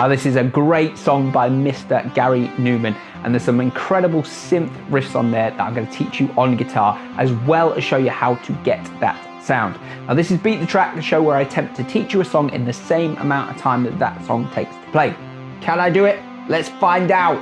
Now this is a great song by Mr. Gary Numan, and there's some incredible synth riffs on there that I'm going to teach you on guitar, as well as show you how to get that sound. Now this is Beat the Track, the show where I attempt to teach you a song in the same amount of time that that song takes to play. Can I do it? Let's find out.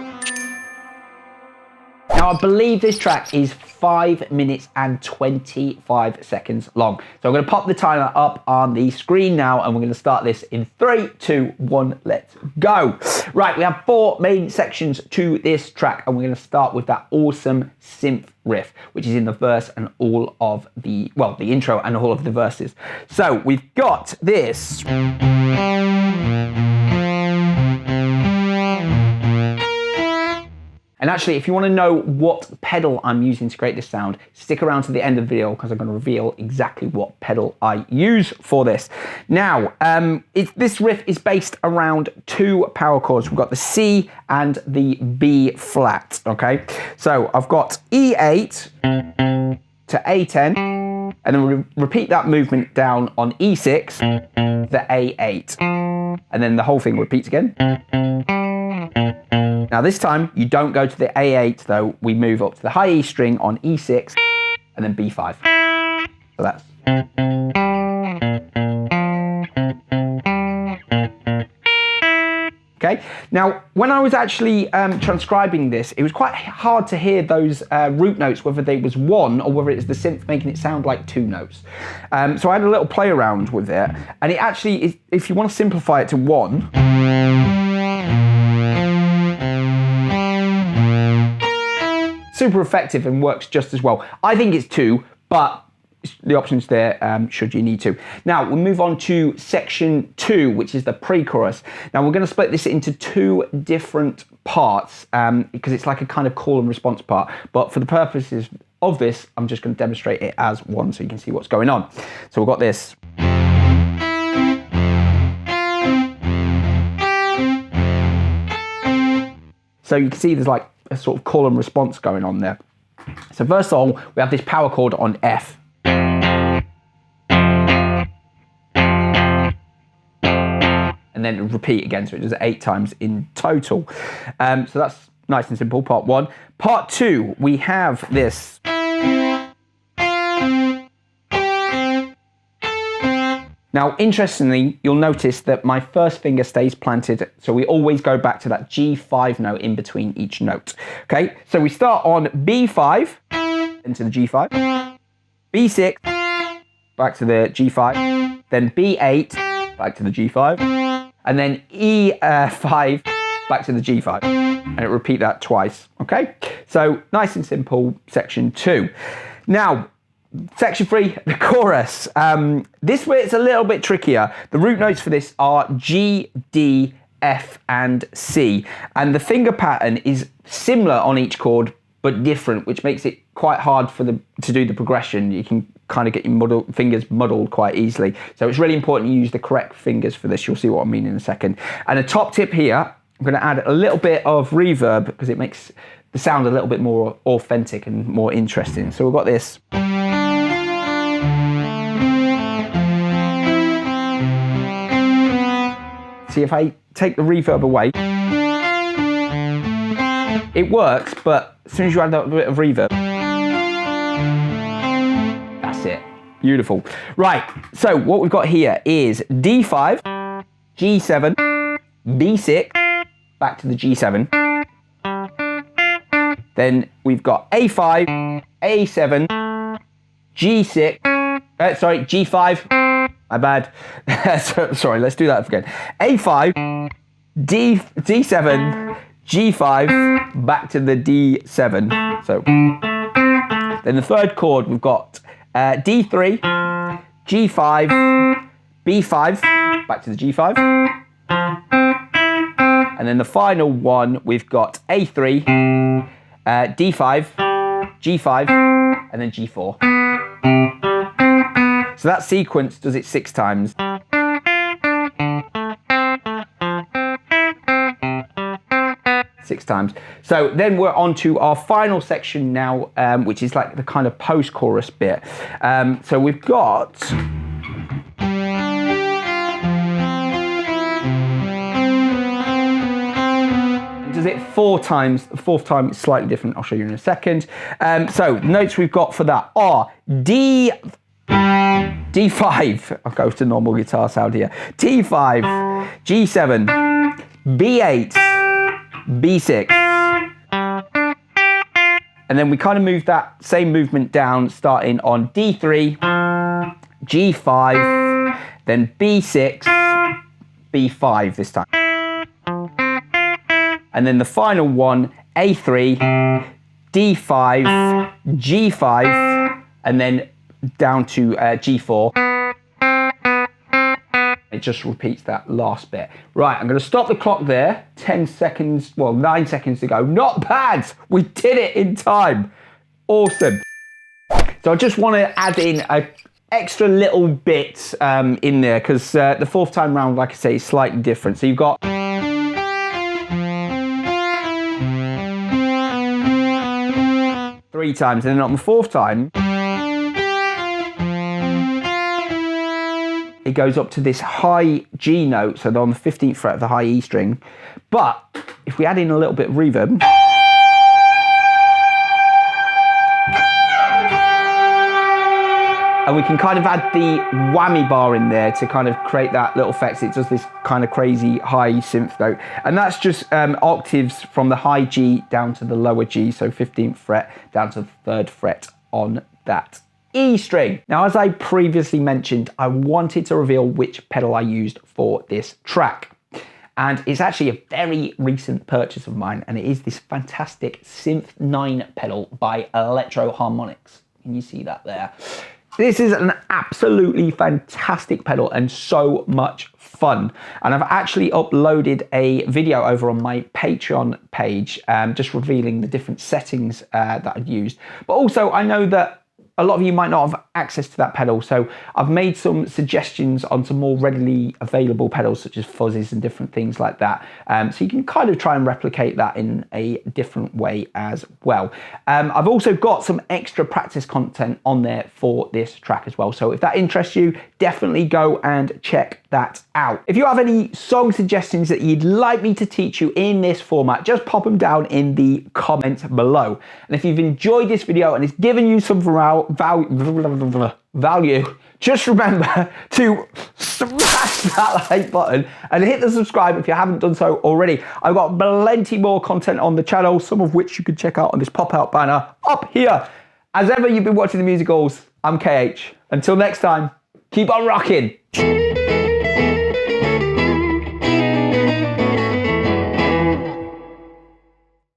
Now I believe this track is 5 minutes and 25 seconds long. So I'm going to pop the timer up on the screen now, and we're going to start this in 3, 2, 1, let's go. Right, we have 4 main sections to this track, and we're going to start with that awesome synth riff, which is in the verse and all of the, well, the intro and all of the verses. So we've got this. And actually, if you want to know what pedal I'm using to create this sound, stick around to the end of the video, because I'm going to reveal exactly what pedal I use for this. Now, this riff is based around 2 power chords. We've got the C and the B flat, okay? So I've got E8 to A10, and then we repeat that movement down on E6, the A8, and then the whole thing repeats again. Now this time, you don't go to the A8 though, we move up to the high E string on E6, and then B5. So that's. Okay, now when I was actually transcribing this, it was quite hard to hear those root notes, whether they was 1 or whether it's the synth making it sound like 2 notes. So I had a little play around with it, and it actually is, if you want to simplify it to 1, super effective and works just as well. I think it's 2, but the option's there should you need to. Now we'll move on to section 2, which is the pre-chorus. Now we're going to split this into 2 different parts because it's like a kind of call and response part. But for the purposes of this, I'm just going to demonstrate it as one so you can see what's going on. So we've got this. So you can see there's like a sort of call and response going on there. So first of all, we have this power chord on F. And then repeat again, so it does it 8 times in total. So that's nice and simple, part 1. Part 2, we have this. Now, interestingly, you'll notice that my first finger stays planted, so we always go back to that G5 note in between each note. Okay, so we start on B5, into the G5, B6, back to the G5, then B8, back to the G5, and then E5, back to the G5, and it repeat that twice, okay? So, nice and simple, section 2. Now, section 3, the chorus. This way it's a little bit trickier. The root notes for this are G, D, F, and C. And the finger pattern is similar on each chord, but different, which makes it quite hard for to do the progression. You can kind of get your fingers muddled quite easily. So it's really important you use the correct fingers for this. You'll see what I mean in a second. And a top tip here, I'm going to add a little bit of reverb because it makes the sound a little bit more authentic and more interesting. So we've got this. See, if I take the reverb away, it works, but as soon as you add that bit of reverb, that's it. Beautiful. Right, so what we've got here is D5, G7, B6, back to the G7. Then we've got A5, A7, G6, G5, my bad. Sorry, let's do that again. A5, D7, G5, back to the D7. So, then the third chord, we've got D3, G5, B5, back to the G5. And then the final one, we've got A3, D5, G5, and then G4. So that sequence does it 6 times. So then we're on to our final section now, which is like the kind of post-chorus bit. So we've got... does it 4 times. The 4th time is slightly different. I'll show you in a second. So the notes we've got for that are D5. I'll go to normal guitar sound here. D5, G7, B8, B6. And then we kind of move that same movement down, starting on D3, G5, then B6, B5 this time. And then the final one, A3, D5, G5, and then down to G4. It just repeats that last bit. Right, I'm going to stop the clock there. 10 seconds, well, 9 seconds to go. Not bad. We did it in time. Awesome. So I just want to add in a extra little bit in there because the 4th time round, like I say, is slightly different. So you've got 3 times, and then on the 4th time, it goes up to this high G note, so they're on the 15th fret of the high E string. But if we add in a little bit of reverb, and we can kind of add the whammy bar in there to kind of create that little effect. It does this kind of crazy high synth note. And that's just octaves from the high G down to the lower G, so 15th fret down to the 3rd fret on that E string. Now, as I previously mentioned, I wanted to reveal which pedal I used for this track. And it's actually a very recent purchase of mine, and it is this fantastic Synth 9 pedal by Electro Harmonics. Can you see that there? This is an absolutely fantastic pedal and so much fun. And I've actually uploaded a video over on my Patreon page, just revealing the different settings that I've used. But also, I know that a lot of you might not have access to that pedal, so I've made some suggestions on some more readily available pedals such as fuzzes and different things like that, so you can kind of try and replicate that in a different way as well. I've also got some extra practice content on there for this track as well, so if that interests you, definitely go and check that out. If you have any song suggestions that you'd like me to teach you in this format, just pop them down in the comments below. And if you've enjoyed this video and it's given you some value, just remember to smash that like button and hit the subscribe if you haven't done so already. I've got plenty more content on the channel, some of which you can check out on this pop-out banner up here. As ever, you've been watching The Musicals. I'm KH. Until next time, keep on rocking.